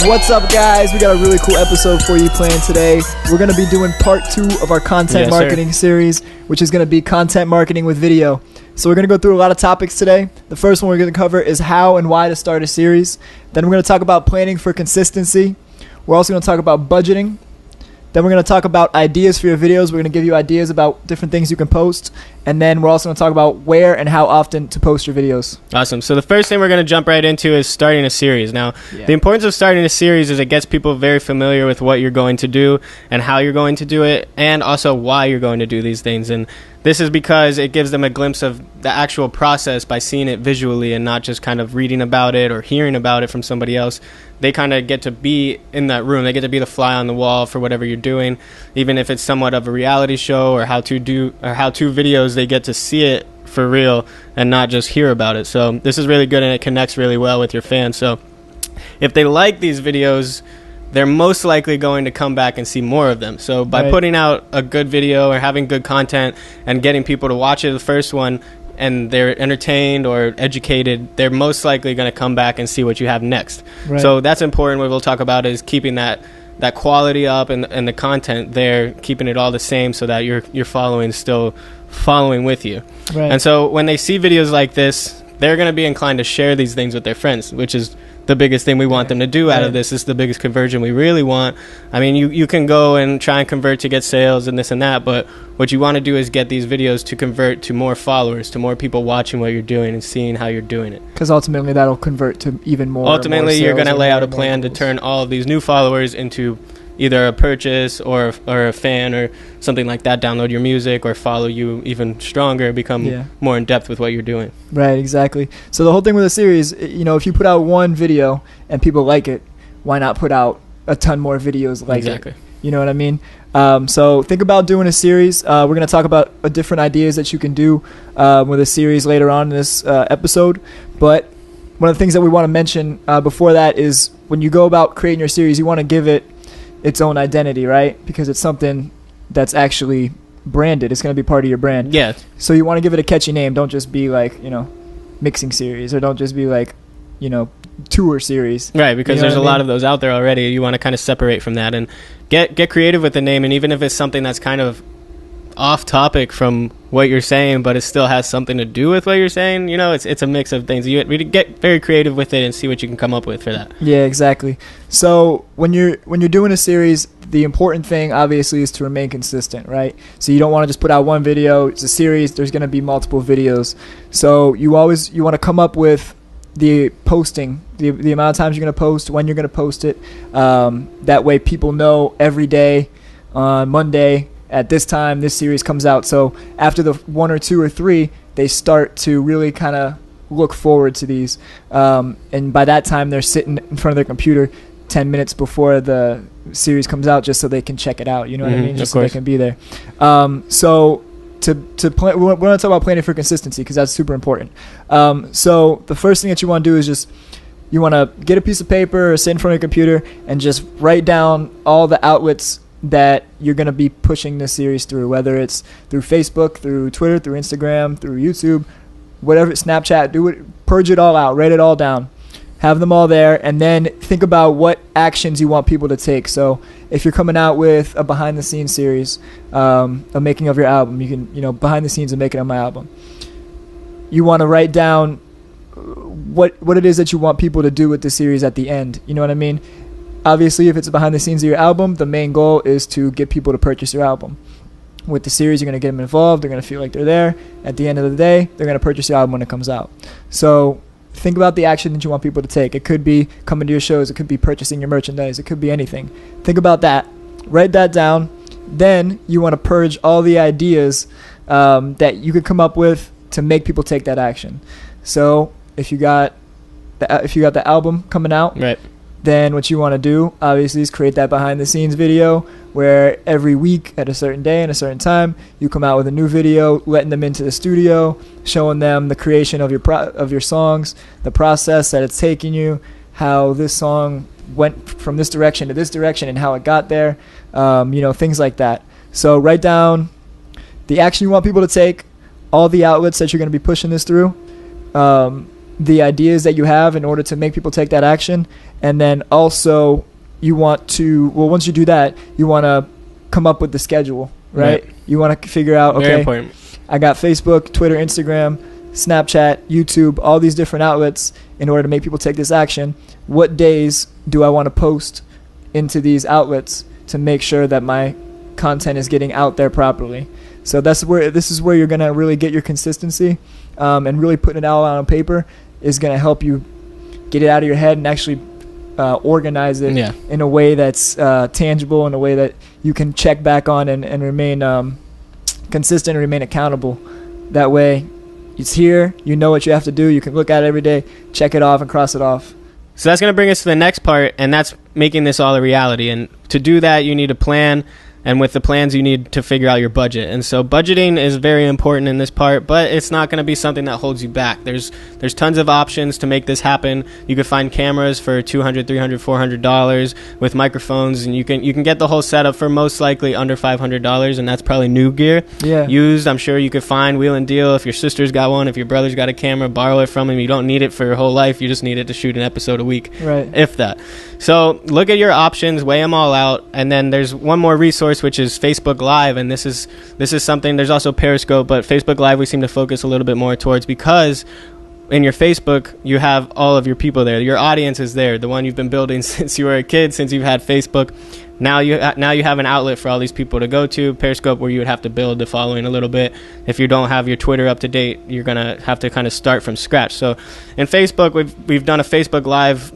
What's up, guys? We got a really cool episode for you planned today. We're going to be doing part 2 of our content marketing series, which is going to be content marketing with video. So we're going to go through a lot of topics today. The first one we're going to cover is how and why to start a series. Then we're going to talk about planning for consistency. We're also going to talk about budgeting. Then we're going to talk about ideas for your videos. We're going to give you ideas about different things you can post. And then we're also going to talk about where and how often to post your videos. Awesome. So the first thing we're going to jump right into is starting a series. Now, the importance of starting a series is it gets people very familiar with what you're going to do and how you're going to do it, and also why you're going to do these things. And this is because it gives them a glimpse of the actual process by seeing it visually and not just kind of reading about it or hearing about it from somebody else. They kind of get to be in that room. They get to be the fly on the wall for whatever you're doing. Even if it's somewhat of a reality show or how-to videos, they get to see it for real and not just hear about it. So this is really good, and it connects really well with your fans. So if they like these videos, they're most likely going to come back and see more of them. So by putting out a good video or having good content and getting people to watch it, the first one, and they're entertained or educated, they're most likely going to come back and see what you have next. So that's important. What we'll talk about is keeping that quality up and the content there, keeping it all the same so that your following is still following with you. And so when they see videos like this, they're going to be inclined to share these things with their friends, which is the biggest thing we want them to do out of this. This is the biggest conversion we really want. I mean, you can go and try and convert to get sales and this and that, but what you want to do is get these videos to convert to more followers, to more people watching what you're doing and seeing how you're doing it. Because ultimately that'll convert to even more. Ultimately, you're going to lay out a plan to turn all of these new followers into either a purchase or a fan or something like that, download your music or follow you even stronger, become more in depth with what you're doing. Right, exactly. So the whole thing with a series, if you put out one video and people like it, why not put out a ton more videos like it? You know what I mean? So think about doing a series. We're going to talk about different ideas that you can do with a series later on in this episode. But one of the things that we want to mention before that is when you go about creating your series, you want to give it its own identity, right? Because it's something that's actually branded. It's going to be part of your brand. Yeah. So you want to give it a catchy name. Don't just be like, mixing series, or don't just be like, tour series. Right, because there's a lot of those out there already. You want to kind of separate from that and get creative with the name. And even if it's something that's kind of off topic from what you're saying, but it still has something to do with what you're saying, it's a mix of things. You get very creative with it and see what you can come up with for that. Yeah, exactly. So when you're doing a series, the important thing obviously is to remain consistent, right? So you don't want to just put out one video. It's a series. There's going to be multiple videos. So you want to come up with the posting, the amount of times you're going to post, when you're going to post it. That way people know every day on Monday at this time this series comes out. So after the 1 or 2 or 3, they start to really kind of look forward to these. And by that time, they're sitting in front of their computer 10 minutes before the series comes out just so they can check it out. You know what I mean? Just so they can be there. So to plan, we're going to talk about planning for consistency because that's super important. So the first thing that you want to do is just you want to get a piece of paper or sit in front of your computer and just write down all the outlets that you're going to be pushing this series through, whether it's through Facebook, through Twitter, through Instagram, through YouTube, whatever, Snapchat. Do it, purge it all out, write it all down, have them all there, and then think about what actions you want people to take. So if you're coming out with a behind the scenes series, a making of your album, you can, behind the scenes of making of my album, you want to write down what it is that you want people to do with the series at the end. You know what I mean? Obviously, if it's behind the scenes of your album, the main goal is to get people to purchase your album. With the series, you're going to get them involved. They're going to feel like they're there. At the end of the day, they're going to purchase your album when it comes out. So think about the action that you want people to take. It could be coming to your shows. It could be purchasing your merchandise. It could be anything. Think about that. Write that down. Then you want to purge all the ideas that you could come up with to make people take that action. So if you got the album coming out, right, then what you want to do, obviously, is create that behind-the-scenes video where every week at a certain day and a certain time, you come out with a new video, letting them into the studio, showing them the creation of your songs, the process that it's taking you, how this song went from this direction to this direction and how it got there, things like that. So write down the action you want people to take, all the outlets that you're going to be pushing this through, the ideas that you have in order to make people take that action. And then also you want to, well, once you do that, you want to come up with the schedule, right? You want to figure out, Very okay, important. I got Facebook, Twitter, Instagram, Snapchat, YouTube, all these different outlets in order to make people take this action. What days do I want to post into these outlets to make sure that my content is getting out there properly? So this is where you're going to really get your consistency, and really putting it all out on paper is going to help you get it out of your head and actually organize it in a way that's tangible, in a way that you can check back on and remain consistent and remain accountable. That way it's here, you know what you have to do, you can look at it every day, check it off and cross it off. So that's going to bring us to the next part, and that's making this all a reality. And to do that, you need a plan. And with the plans, you need to figure out your budget. And so budgeting is very important in this part, but it's not going to be something that holds you back. There's tons of options to make this happen. You could find cameras for $200, $300, $400 with microphones, and you can get the whole setup for most likely under $500, and that's probably new gear. Yeah. Used, I'm sure you could find, wheel and deal. If your sister's got one, if your brother's got a camera, borrow it from him. You don't need it for your whole life. You just need it to shoot an episode a week, right? If that. So look at your options, weigh them all out, and then there's one more resource, which is Facebook Live, and this is something. There's also Periscope, but Facebook Live we seem to focus a little bit more towards, because in your Facebook you have all of your people there. Your audience is there, the one you've been building since you were a kid, since you've had Facebook. Now you have an outlet for all these people to go to. Periscope, where you would have to build the following a little bit. If you don't have your Twitter up to date, you're gonna have to kind of start from scratch. So in Facebook, we've done a Facebook Live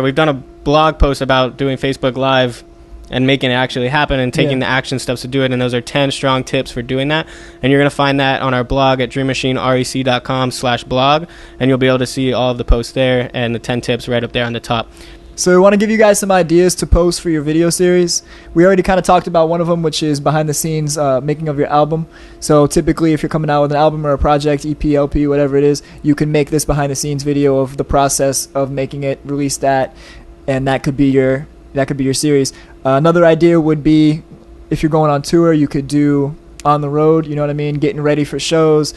we've done a blog post about doing Facebook Live and making it actually happen and taking the action steps to do it. And those are 10 strong tips for doing that. And you're going to find that on our blog at dreammachinerec.com/blog. And you'll be able to see all of the posts there and the 10 tips right up there on the top. So we want to give you guys some ideas to post for your video series. We already kind of talked about one of them, which is behind the scenes making of your album. So typically if you're coming out with an album or a project, EP, LP, whatever it is, you can make this behind the scenes video of the process of making it, release that, and that could be your series. Another idea would be, if you're going on tour, you could do on the road, you know what I mean, getting ready for shows,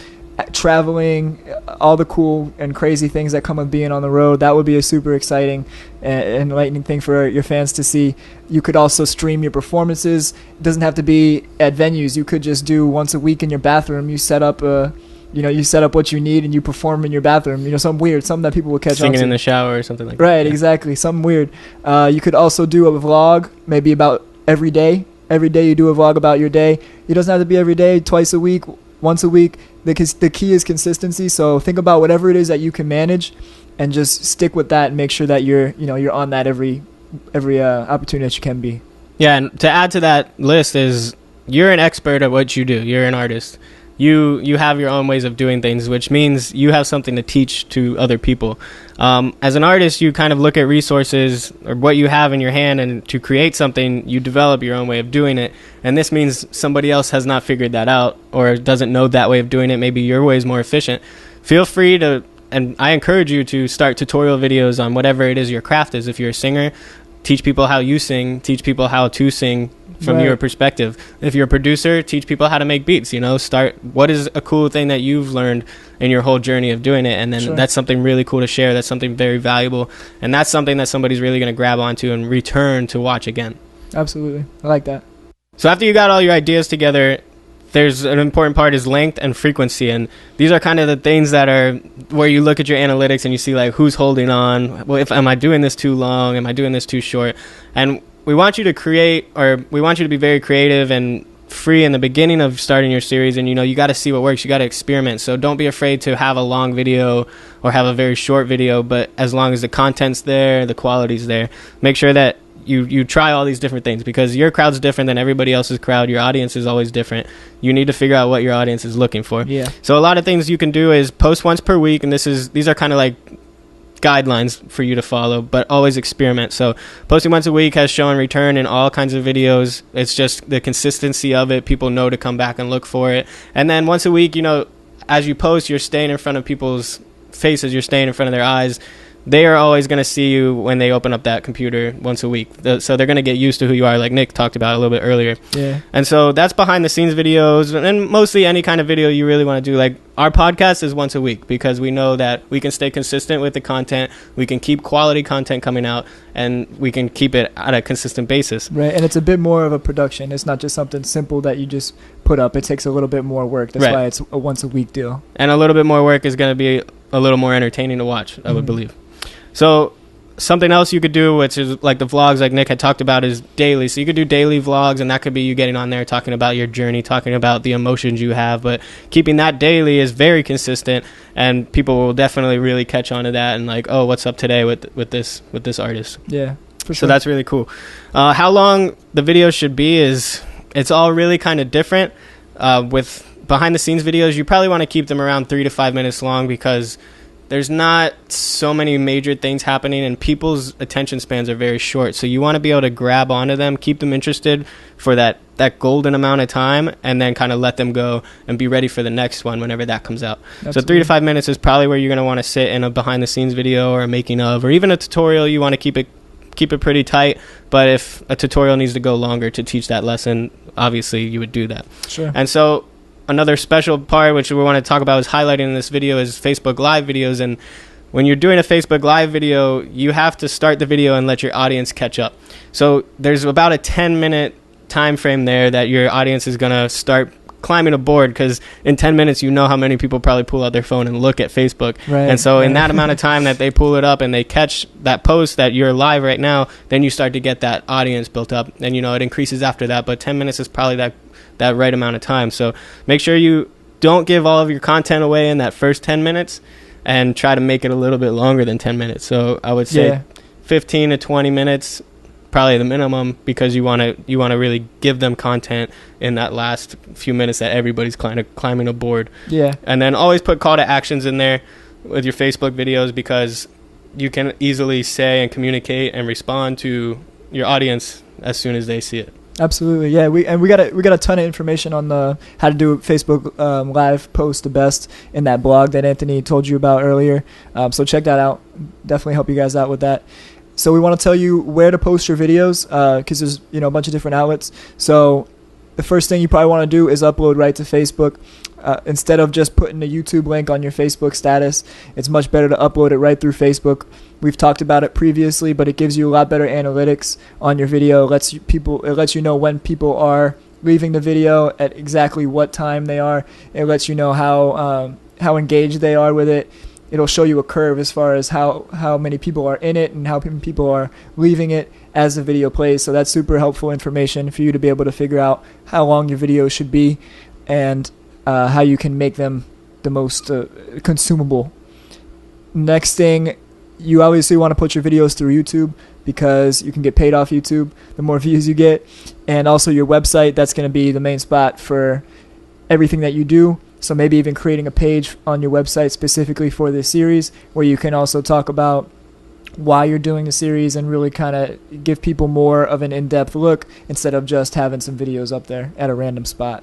traveling, all the cool and crazy things that come with being on the road. That would be a super exciting and enlightening thing for your fans to see. You could also stream your performances. It doesn't have to be at venues. You could just do once a week in your bathroom. You set up what you need and you perform in your bathroom. Something weird, something that people will catch on to. Singing in the shower or something like that. Right, exactly. Something weird. You could also do a vlog, maybe about every day. Every day you do a vlog about your day. It doesn't have to be every day, twice a week, once a week. The key is consistency. So think about whatever it is that you can manage and just stick with that and make sure that you're on that every opportunity that you can be. Yeah, and to add to that list is, you're an expert at what you do. You're an artist. You have your own ways of doing things, which means you have something to teach to other people. As an artist, you kind of look at resources or what you have in your hand, and to create something, you develop your own way of doing it. And this means somebody else has not figured that out or doesn't know that way of doing it. Maybe your way is more efficient. Feel free to, and I encourage you to start tutorial videos on whatever it is your craft is. If you're a singer, teach people how you sing, teach people how to sing from your perspective. If you're a producer, teach people how to make beats. Start what is a cool thing that you've learned in your whole journey of doing it, and then that's something really cool to share. That's something very valuable, and that's something that somebody's really going to grab onto and return to watch again. Absolutely, I like that. So after you got all your ideas together, there's an important part is length and frequency, and these are kind of the things that are where you look at your analytics and you see like who's holding on. Well, am I doing this too long? Am I doing this too short? And we want you to be very creative and free in the beginning of starting your series, and you got to see what works. You got to experiment. So don't be afraid to have a long video or have a very short video, but as long as the content's there, the quality's there, make sure that you try all these different things, because your crowd's different than everybody else's crowd. Your audience is always different. You need to figure out what your audience is looking for. Yeah. So a lot of things you can do is post once per week, and these are kind of like guidelines for you to follow, but always experiment. So posting once a week has shown return in all kinds of videos. It's just the consistency of it. People know to come back and look for it. And then once a week, as you post, you're staying in front of people's faces, you're staying in front of their eyes. they are always going to see you when they open up that computer once a week. So they're going to get used to who you are, like Nick talked about a little bit earlier. Yeah. And so that's behind the scenes videos, and mostly any kind of video you really want to do. Like our podcast is once a week because we know that we can stay consistent with the content. We can keep quality content coming out, and we can keep it at a consistent basis. Right. And it's a bit more of a production. It's not just something simple that you just put up. It takes a little bit more work. That's why it's a once a week deal. And a little bit more work is going to be a little more entertaining to watch, I would believe. So something else you could do, which is like the vlogs like Nick had talked about, is daily. So you could do daily vlogs, and that could be you getting on there talking about your journey, talking about the emotions you have. But keeping that daily is very consistent, and people will definitely really catch on to that and like, oh, what's up today with this artist? Yeah, for sure. So that's really cool. How long the video should be it's all really kind of different. With behind the scenes videos, you probably want to keep them around 3 to 5 minutes long because there's not so many major things happening, and people's attention spans are very short. So you want to be able to grab onto them, keep them interested for that golden amount of time, and then kind of let them go and be ready for the next one whenever that comes out. Absolutely. So 3 to 5 minutes is probably where you're going to want to sit in a behind the scenes video or a making of, or even a tutorial. You want to keep it pretty tight, but if a tutorial needs to go longer to teach that lesson, obviously you would do that. Sure. And so another special part which we want to talk about is highlighting in this video is Facebook Live videos. And when you're doing a Facebook Live video, you have to start the video and let your audience catch up. So there's about a 10-minute time frame there that your audience is going to start climbing aboard, because in 10 minutes you know how many people probably pull out their phone and look at Facebook. Right. And so in that amount of time that they pull it up and they catch that post that you're live right now, then you start to get that audience built up, and it increases after that. But 10 minutes is probably that right amount of time. So make sure you don't give all of your content away in that first 10 minutes and try to make it a little bit longer than 10 minutes. So I would say 15 to 20 minutes, probably the minimum, because you want to really give them content in that last few minutes that everybody's kind of climbing aboard. Yeah. And then always put call to actions in there with your Facebook videos, because you can easily say and communicate and respond to your audience as soon as they see it. Absolutely, yeah. We got a ton of information on the how to do Facebook Live post the best in that blog that Anthony told you about earlier. So check that out. Definitely help you guys out with that. So we want to tell you where to post your videos, because there's a bunch of different outlets. So the first thing you probably want to do is upload right to Facebook. Instead of just putting a YouTube link on your Facebook status, it's much better to upload it right through Facebook. We've talked about it previously, but it gives you a lot better analytics on your video. It lets you know when people are leaving the video, at exactly what time they are. It lets you know how engaged they are with it. It'll show you a curve as far as how many people are in it and how many people are leaving it as the video plays. So that's super helpful information for you to be able to figure out how long your videos should be and how you can make them the most consumable. Next thing, you obviously want to put your videos through YouTube, because you can get paid off YouTube the more views you get. And also your website, that's going to be the main spot for everything that you do. So maybe even creating a page on your website specifically for this series, where you can also talk about why you're doing the series and really kind of give people more of an in-depth look instead of just having some videos up there at a random spot.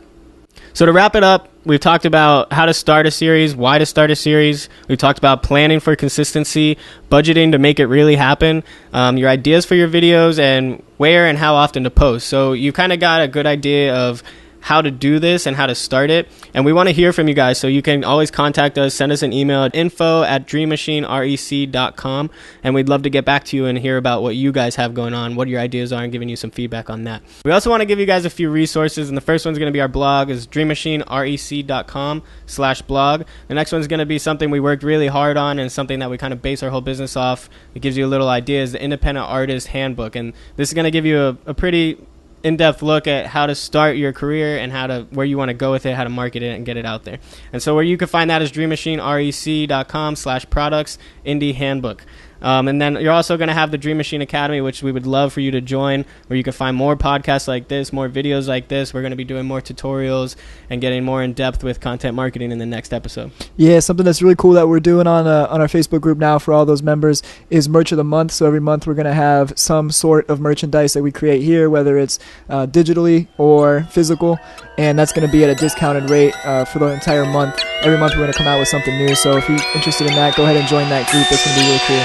So to wrap it up, we've talked about how to start a series, why to start a series. We've talked about planning for consistency, budgeting to make it really happen, your ideas for your videos, and where and how often to post. So you kind of got a good idea of how to do this and how to start it. And we want to hear from you guys, so you can always contact us, send us an email at info@dreammachinerec.com, and we'd love to get back to you and hear about what you guys have going on, what your ideas are, and giving you some feedback on that. We also want to give you guys a few resources, and the first one's going to be our blog, is dreammachinerec.com/blog. The next one's going to be something we worked really hard on and something that we kind of base our whole business off. It gives you a little idea, is the Independent Artist E-Handbook, and this is going to give you a pretty in-depth look at how to start your career and where you want to go with it, how to market it and get it out there. And so where you can find that is dreammachinerec.com/products indie handbook. And then you're also going to have the Dream Machine Academy, which we would love for you to join, where you can find more podcasts like this, more videos like this. We're going to be doing more tutorials and getting more in depth with content marketing in the next episode. Yeah, something that's really cool that we're doing on our Facebook group now for all those members is Merch of the Month. So every month we're going to have some sort of merchandise that we create here, whether it's digitally or physical, and that's going to be at a discounted rate for the entire month. Every month we're going to come out with something new. So if you're interested in that, go ahead and join that group. It's going to be really cool.